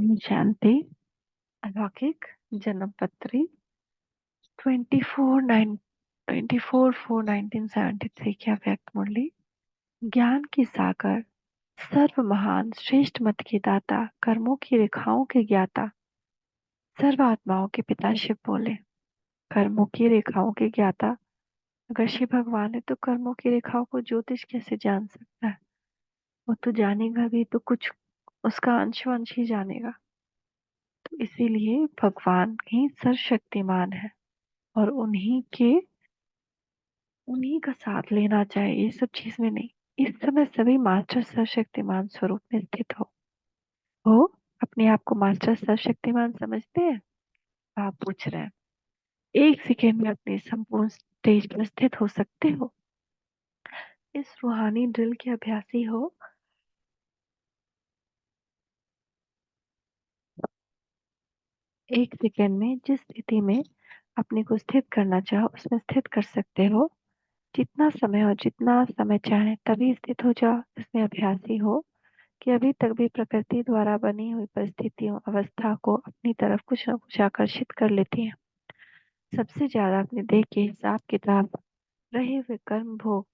ओम शांति। अलौकिक जन्म पत्री 24/4/1973 की अव्यक्त मुरली। ज्ञान की सागर, सर्व महान श्रेष्ठ मत के दाता, कर्मों की रेखाओं के ज्ञाता, सर्व आत्माओं के पिता शिव बोले। कर्मों की रेखाओं के ज्ञाता अगर शिव भगवान है तो कर्मों की रेखाओं को ज्योतिष कैसे जान सकता है? वो तो जानेगा भी तो कुछ उसका अंश वंश ही जानेगा। तो इसीलिए भगवान ही सर्वशक्तिमान है और उन्हीं का साथ लेना चाहिए, ये सब चीज में नहीं। इस समय सभी मास्टर सर्वशक्तिमान स्वरूप में स्थित हो अपने आप को मास्टर सर्वशक्तिमान समझते हैं? आप पूछ रहे हैं, एक सेकेंड में अपने संपूर्ण स्टेज पर स्थित हो सकते हो? इस रूहानी ड्रिल के अभ्यासी हो। एक सेकेंड में जिस स्थिति में अपने को स्थित करना चाहो उसमें स्थित कर सकते हो। जितना समय और जितना समय चाहे तभी स्थित हो जाओ। इसमें अभ्यासी हो कि अभी तक भी प्रकृति द्वारा बनी हुई परिस्थितियों अवस्था को अपनी तरफ कुछ न कुछ आकर्षित कर लेती है। सबसे ज्यादा अपने देह के हिसाब किताब रहे हुए कर्म भोग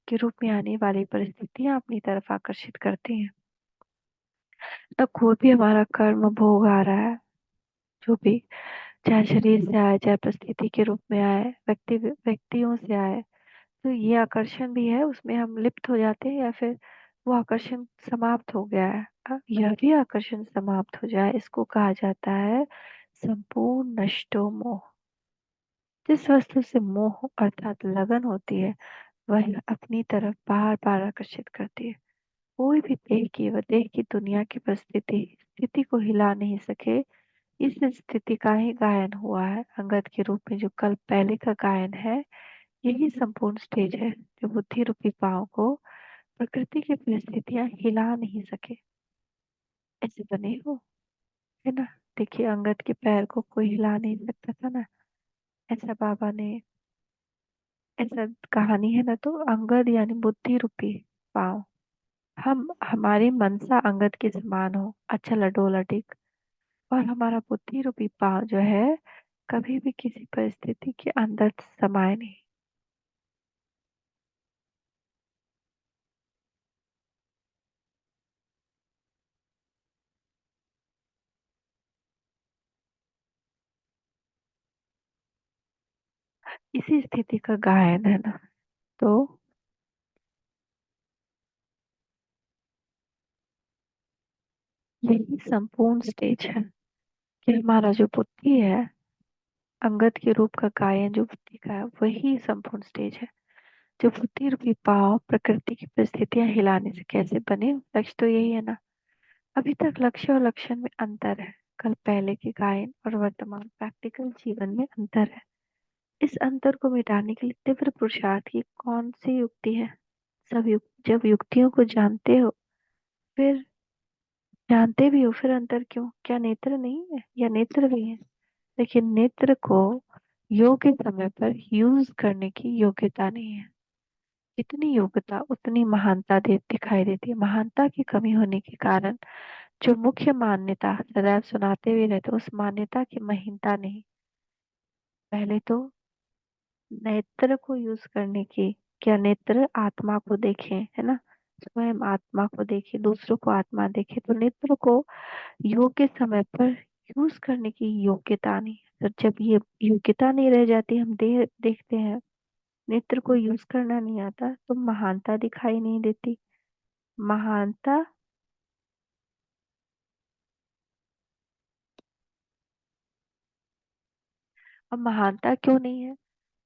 के रूप में आने वाली परिस्थितियां अपनी तरफ आकर्षित करती हैं। तो कोई भी हमारा कर्म भोग आ रहा है, जो भी, चाहे शरीर से आए चाहे परिस्थिति के रूप में आए, व्यक्तियों से आए, तो ये आकर्षण भी है, उसमें हम लिप्त हो जाते हैं या फिर वो आकर्षण समाप्त हो गया है। यह भी आकर्षण समाप्त हो जाए, इसको कहा जाता है संपूर्ण नष्टो मोह। जिस वस्तु से मोह अर्थात लगन होती है वह अपनी तरफ बार बार आकर्षित करती है। कोई भी देह की व देह की दुनिया की परिस्थिति स्थिति को हिला नहीं सके। इस स्थिति का ही गायन हुआ है अंगद के रूप में, जो कल पहले का गायन है। यही संपूर्ण स्टेज है जो बुद्धि रूपी पांव को प्रकृति की परिस्थितियां हिला नहीं सके। ऐसे बने हो, है ना? देखिए अंगद के पैर को कोई हिला नहीं सकता था ना, ऐसा बाबा ने, ऐसा कहानी है ना। तो अंगद यानी बुद्धि रूपी पांव। हम हमारी मनसा अंगद के समान हो, अच्छा लडोला टिक, और हमारा बुद्धि रूपी पांव जो है कभी भी किसी परिस्थिति के अंदर समाये नहीं। इसी स्थिति का गायन है ना। तो यही संपूर्ण स्टेज है कि हमारा जो बुद्धि है, अंगद के रूप का गायन जो बुद्धि का है वही संपूर्ण स्टेज है। जो बुद्धि रूपी पाव प्रकृति की परिस्थितियां हिलाने से कैसे बने, लक्ष्य तो यही है ना। अभी तक लक्ष्य और लक्षण में अंतर है, कल पहले के गायन और वर्तमान प्रैक्टिकल जीवन में अंतर है। इस अंतर को मिटाने के लिए तीव्र पुरुषार्थ की कौन सी युक्ति है? जब युक्तियों को फिर जानते भी हो फिर अंतर क्यों? क्या नेत्र नहीं है या नेत्र भी है? लेकिन नेत्र को योग्य समय पर यूज करने की योग्यता नहीं है। जितनी योग्यता उतनी महानता दिखाई देती है। महानता की कमी होने के कारण जो मुख्य मान्यता सदैव सुनाते हुए रहते, उस मान्यता की महीनता नहीं। पहले तो नेत्र को यूज करने की, क्या नेत्र आत्मा को देखें, है ना? स्वयं आत्मा को देखे, दूसरों को आत्मा देखे, तो नेत्र को योग्य समय पर यूज करने की योग्यता नहीं। तो जब ये योग्यता नहीं रह जाती, हम देखते हैं नेत्र को यूज करना नहीं आता, तो महानता दिखाई नहीं देती। महानता, अब महानता क्यों नहीं है?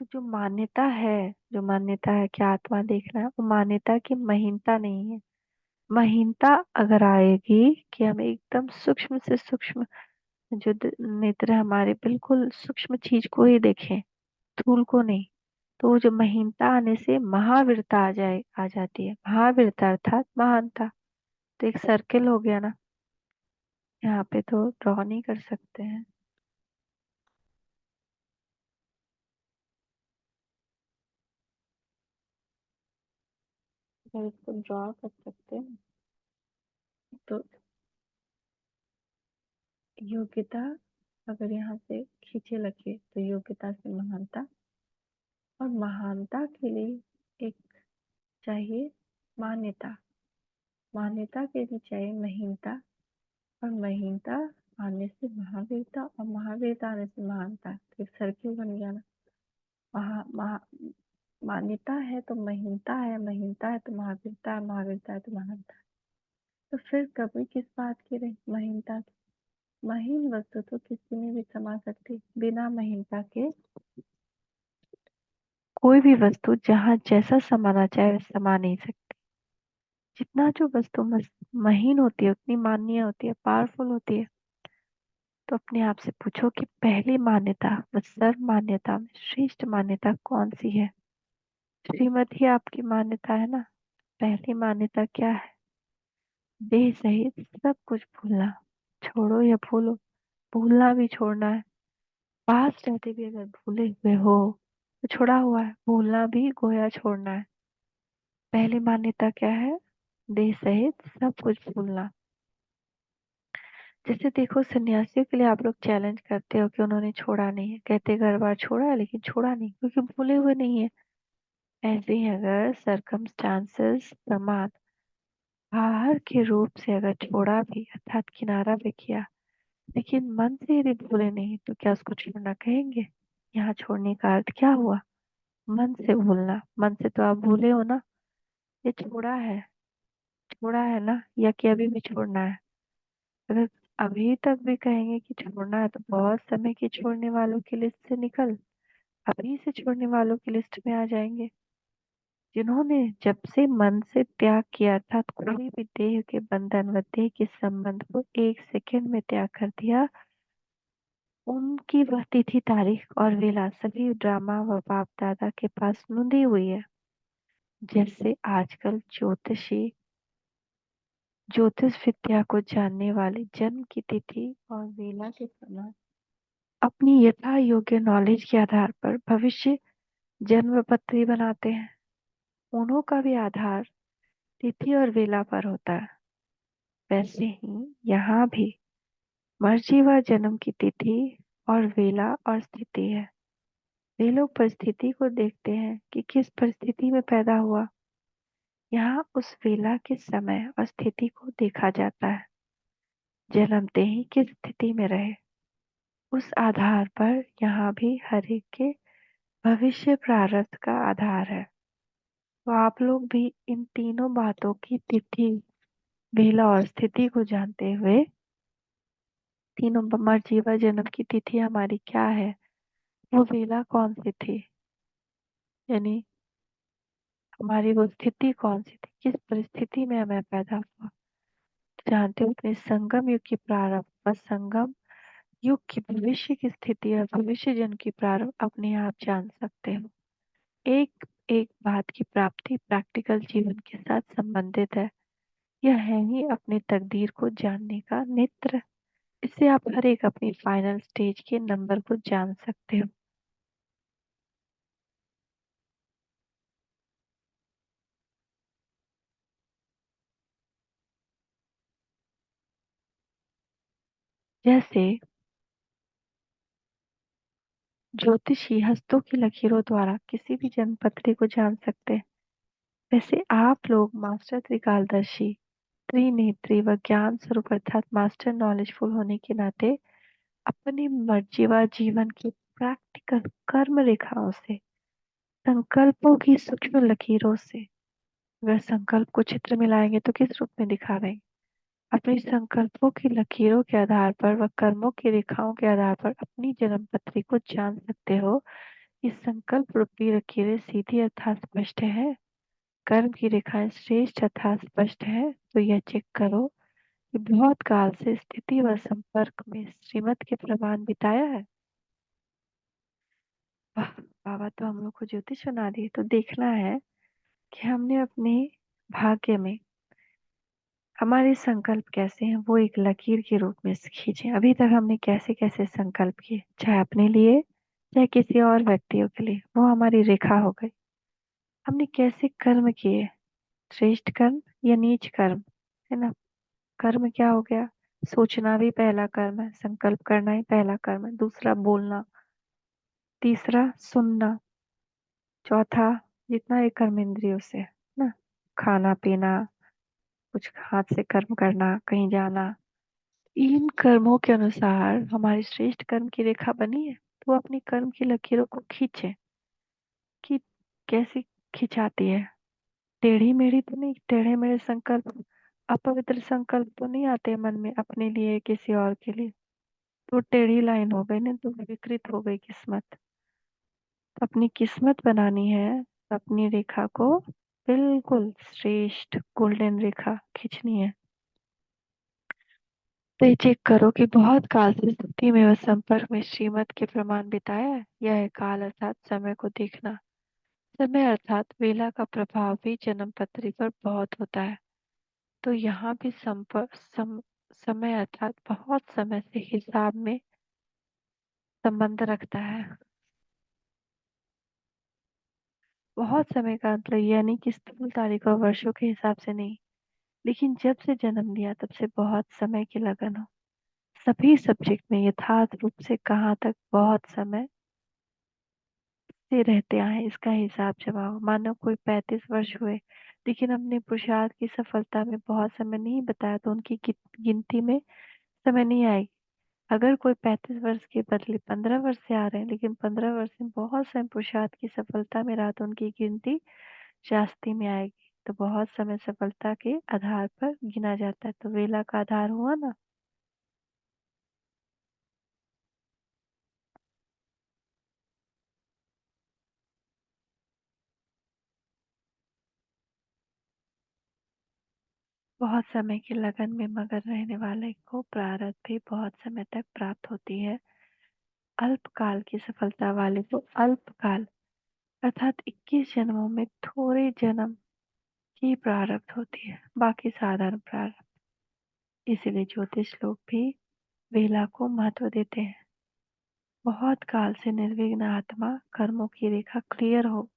तो जो मान्यता है कि आत्मा देखना है, वो मान्यता की महीनता नहीं है। महीनता अगर आएगी कि हम एकदम सूक्ष्म से सूक्ष्म, जो नेत्र हमारे बिल्कुल सूक्ष्म चीज को ही देखें, स्थूल को नहीं, तो वो जो महीनता आने से महावीरता आ जाती है। महावीरता अर्थात महानता। तो एक सर्किल हो गया ना। यहाँ पे तो ड्रॉ नहीं कर सकते हैं। अगर इसको ड्रॉ कर सकते हैं तो योग्यता अगर यहाँ से खींचे लगे तो योग्यता से महानता, और महानता के लिए एक चाहिए मान्यता, मान्यता के लिए चाहिए महीनता, और महीनता आने से महावीरता, और महावीरता आने से महानता। तो एक सर्किल बन गया ना। मान्यता है तो महीनता है, महीनता है तो महावीरता है, महावीरता है तो महानता है। तो फिर कभी किस बात की रही महीनता की? महीन वस्तु तो किसी में भी समा सकती, बिना महीनता के कोई भी वस्तु जहाँ जैसा समाना चाहे वैसा समा नहीं सकती। जितना जो वस्तु महीन होती है उतनी मान्य होती है, पावरफुल होती है। तो अपने आप से पूछो कि पहली मान्यता व सर्व मान्यता में श्रेष्ठ मान्यता कौन सी है? श्रीमत ही आपकी मान्यता है ना। पहली मान्यता क्या है? देह सहित सब कुछ भूलना। छोड़ो या भूलो, भूलना भी छोड़ना है। पास रहते भी अगर भूले हुए हो तो छोड़ा हुआ है, भूलना भी गोया छोड़ना है। पहली मान्यता क्या है? देह सहित सब कुछ भूलना। जैसे देखो सन्यासियों के लिए आप लोग चैलेंज करते हो कि उन्होंने छोड़ा नहीं है, कहते घर बार छोड़ा है लेकिन छोड़ा नहीं क्योंकि भूले हुए नहीं है। ऐसे ही अगर सरकमस्टांसेस प्रमाद बाहर के रूप से अगर छोड़ा भी अर्थात किनारा भी किया, लेकिन मन से यदि भूले नहीं तो क्या उसको छोड़ना कहेंगे? यहाँ छोड़ने का अर्थ क्या हुआ? मन से भूलना। मन से तो आप भूले हो ना, ये छोड़ा है, छोड़ा है ना, या कि अभी भी छोड़ना है? अगर अभी तक भी कहेंगे कि छोड़ना है तो बहुत समय की छोड़ने वालों की लिस्ट से निकल अभी से छोड़ने वालों की लिस्ट में आ जाएंगे। जिन्होंने जब से मन से त्याग किया अर्थात कोई भी देह के बंधन व देह के संबंध को एक सेकंड में त्याग कर दिया, उनकी वह तिथि तारीख और वेला सभी ड्रामा व बाप दादा के पास नोंदी हुई है। जैसे आजकल ज्योतिष विद्या को जानने वाले जन्म की तिथि और वेला के समय अपनी यथा योग्य नॉलेज के आधार पर भविष्य जन्म पत्री बनाते हैं। उन्हों का भी आधार तिथि और वेला पर होता है। वैसे ही यहाँ भी मर्जी व जन्म की तिथि और वेला और स्थिति है। वे लोग परिस्थिति को देखते हैं कि किस परिस्थिति में पैदा हुआ। यहाँ उस वेला के समय और स्थिति को देखा जाता है। जन्मते ही किस स्थिति में रहे, उस आधार पर यहाँ भी हर एक के भविष्य प्रारब्ध का आधार है। तो आप लोग भी इन तीनों बातों की तिथि, वेला और स्थिति को जानते हुए, तीनों मर्जी व जन्म की तिथि हमारी क्या है, वो वेला कौन सी थी, यानी हमारी वो स्थिति कौन सी थी, किस परिस्थिति में हमें पैदा हुआ, जानते हो? अपने संगम युग की प्रारंभ व संगम युग की भविष्य की स्थिति और भविष्य जन्म की प्रारंभ अपने आप जान सकते हो। एक एक बात की प्राप्ति प्रैक्टिकल जीवन के साथ संबंधित है। यह है ही अपनी तकदीर को जानने का नेत्र। इससे आप हर एक अपनी फाइनल स्टेज के नंबर को जान सकते हो। जैसे ज्योतिषी हस्तों की लकीरों द्वारा किसी भी जन्मपत्री को जान सकते हैं, वैसे आप लोग मास्टर त्रिकालदर्शी, त्रिनेत्री व ज्ञान स्वरूप अर्थात मास्टर नॉलेजफुल होने के नाते अपनी मर्जी व जीवन की प्रैक्टिकल कर्म रेखाओं से, संकल्पों की सूक्ष्म लकीरों से, अगर संकल्प को चित्र में लाएंगे तो किस रूप में दिखावेंगे? अपनी संकल्पों की लकीरों के आधार पर व कर्मों की रेखाओं के आधार पर अपनी जन्म पत्री को जान सकते हो कि संकल्प रूपी लकीरें सीधी अर्थात स्पष्ट है, कर्म की रेखाएं श्रेष्ठ अर्थात स्पष्ट है। तो यह चेक करो कि बहुत काल से स्थिति व संपर्क में श्रीमत के प्रमाण बिताया है। वाह, बाबा तो हम लोग को ज्योतिष बना दिए। तो देखना है कि हमने अपने भाग्य में हमारे संकल्प कैसे हैं, वो एक लकीर के रूप में खींचे। अभी तक हमने कैसे कैसे संकल्प किए, चाहे अपने लिए चाहे किसी और व्यक्तियों के लिए, वो हमारी रेखा हो गई। हमने कैसे कर्म किए, श्रेष्ठ कर्म या नीच कर्म, है ना? कर्म क्या हो गया? सोचना भी पहला कर्म है, संकल्प करना ही पहला कर्म है। दूसरा बोलना, तीसरा सुनना, चौथा जितना ये कर्म इंद्रियों से है ना, खाना पीना, कुछ हाथ से कर्म करना, कहीं जाना। इन कर्मों के अनुसार हमारी श्रेष्ठ कर्म की रेखा बनी है, तो अपनी कर्म की लकीरों को खींचे। कि कैसी खिंचाती है? टेढ़ी मेढ़ी तो नहीं, टेढ़े मेढ़े संकल्प, अपवित्र संकल्प तो नहीं आते मन में अपने लिए किसी और के लिए। तो टेढ़ी लाइन हो गई ना, तो विकृत हो गई किस्मत। तो अपनी किस्मत बनानी है, तो अपनी रेखा को बिल्कुल श्रेष्ठ गोल्डन रेखा खींचनी है। तो ये चेक करो कि बहुत काल से स्थिति में व संपर्क में श्रीमत के प्रमाण बिताया है। यह है काल अर्थात समय को देखना। समय अर्थात वेला का प्रभाव भी जन्म पत्री पर बहुत होता है। तो यहाँ भी समय अर्थात बहुत समय से हिसाब में संबंध रखता है। बहुत समय का मतलब यानी कि स्थूल तारीख और वर्षों के हिसाब से नहीं, लेकिन जब से जन्म लिया तब से बहुत समय की लगन हो। सभी सब्जेक्ट में यथार्थ रूप से कहाँ तक बहुत समय से रहते आए इसका हिसाब जमा हो। मानो कोई 35 वर्ष हुए लेकिन अपने पुरुषार्थ की सफलता में बहुत समय नहीं बताया, तो उनकी गिनती में समय नहीं आएगी। अगर कोई 35 वर्ष के बदले 15 वर्ष से आ रहे हैं लेकिन 15 वर्ष में बहुत समय पुरुषार्थ की सफलता में रहा, तो उनकी गिनती शास्त्री में आएगी। तो बहुत समय सफलता के आधार पर गिना जाता है, तो वेला का आधार हुआ ना। बहुत समय की लगन में मगन रहने वाले को प्रारब्ध भी बहुत समय तक प्राप्त होती है। अल्पकाल की सफलता वाले को अल्पकाल अर्थात 21 जन्मों में थोड़े जन्म की प्रारब्ध होती है, बाकी साधारण प्रारब्ध। इसीलिए ज्योतिष लोग भी वेला को महत्व देते हैं। बहुत काल से निर्विघ्न आत्मा कर्मों की रेखा क्लियर हो,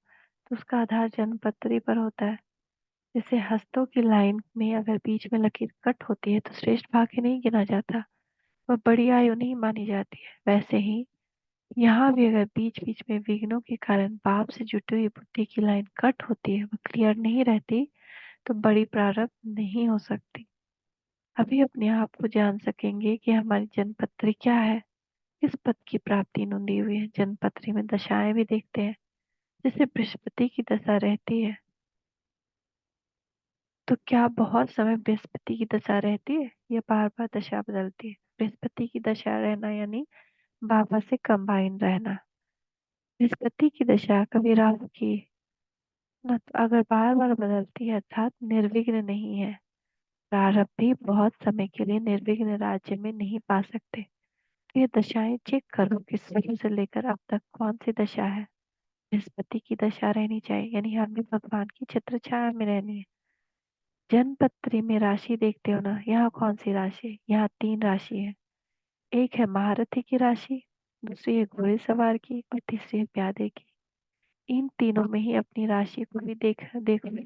तो उसका आधार जन्मपत्री पर होता है। जैसे हस्तों की लाइन में अगर बीच में लकीर कट होती है तो श्रेष्ठ भाग्य नहीं गिना जाता, वह बड़ी आयु नहीं मानी जाती है। वैसे ही यहाँ भी अगर बीच बीच में विघ्नों के कारण पाप से जुटी हुई बुद्धि की लाइन कट होती है, वह क्लियर नहीं रहती, तो बड़ी प्रारब्ध नहीं हो सकती। अभी अपने आप को जान सकेंगे कि हमारी जन्मपत्री क्या है, किस पद की प्राप्ति नुंदी हुई है। जन्मपत्री में दशाएं भी देखते हैं। जैसे बृहस्पति की दशा रहती है, तो क्या बहुत समय बृहस्पति की दशा रहती है या बार बार दशा बदलती है? बृहस्पति की दशा रहना यानी बाबा से कंबाइन रहना। बृहस्पति की दशा कभी राहु की न, तो अगर बार बार बदलती है अर्थात निर्विघ्न नहीं है। प्रारब्ध भी बहुत समय के लिए निर्विघ्न राज्य में नहीं पा सकते। तो ये दशाएं चेक करो कि शुरू से लेकर अब तक कौन सी दशा है। बृहस्पति की दशा रहनी चाहिए, यानी हमें भगवान की छत्र छाया में रहनी है। जन्मपत्री में राशि देखते हो ना, यहाँ कौन सी राशि है? यहाँ 3 राशि है। एक है महारथी की राशि, दूसरी है घोड़ेसवार की और तीसरी है प्यादे की। इन तीनों में ही अपनी राशि को भी देख लो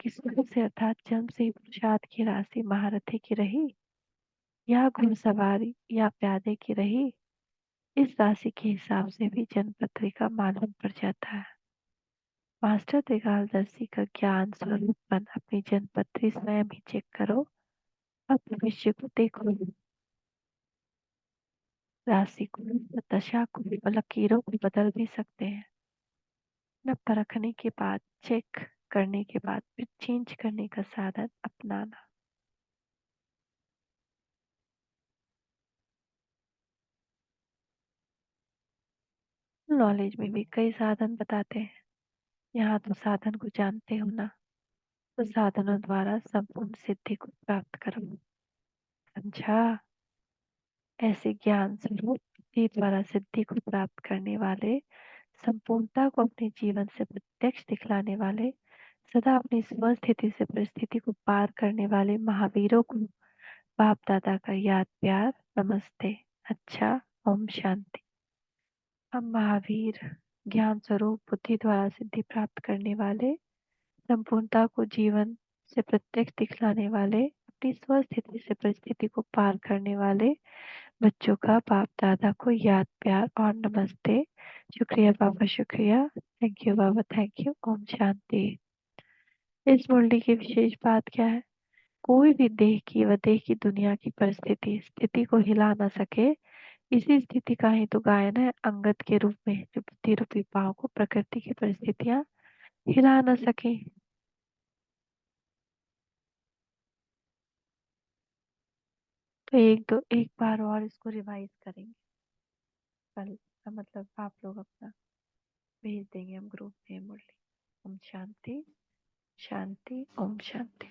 कि शुरू से अर्थात जन्म से ही पुरुषार्थ की राशि महारथी की रही या घुड़सवारी या प्यादे की रही। इस राशि के हिसाब से भी जन्मपत्री का मालूम पड़ जाता है। मास्टर त्रिकालदर्शी का ज्ञान स्वरूप बन अपनी जन्मपत्री स्वयं ही चेक करो और भविष्य को देखो। राशि को, दशा को और लकीरों को बदल भी सकते हैं। न परखने के बाद, चेक करने के बाद फिर चेंज करने का साधन अपनाना। नॉलेज में भी कई साधन बताते हैं। यहाँ तो साधन को जानते हो ना, तो साधनों द्वारा संपूर्ण सिद्धि को प्राप्त करो। समझा? ऐसे ज्ञान स्वरूप बुद्धि द्वारा सिद्धि को प्राप्त करने वाले, संपूर्णता को अपने जीवन से प्रत्यक्ष दिखलाने वाले, सदा अपनी स्वस्थिति से परिस्थिति को पार करने वाले महावीरों को बाप दादा का याद प्यार नमस्ते। अच्छा, ओम शांति। हम महावीर ज्ञान स्वरूप बुद्धि द्वारा सिद्धि प्राप्त करने वाले, संपूर्णता को जीवन से प्रत्यक्ष दिखलाने वाले, अपनी स्वस्थिति से परिस्थिति को पार करने वाले बच्चों का बाप दादा को याद प्यार और नमस्ते। शुक्रिया बाबा, शुक्रिया। थैंक यू बाबा, थैंक यू। ओम शांति। इस मुरली की विशेष बात क्या है? कोई भी देह की व देह की दुनिया की परिस्थिति स्थिति को हिला न सके, इसी स्थिति का ही तो गायन है अंगद के रूप में, जो बुद्धि रूपी पांव को प्रकृति की परिस्थितियां हिला न सके। तो एक बार और इसको रिवाइज करेंगे कल। मतलब आप लोग अपना भेज देंगे हम ग्रुप में मुरली। ओम शांति, शांति, ओम शांति।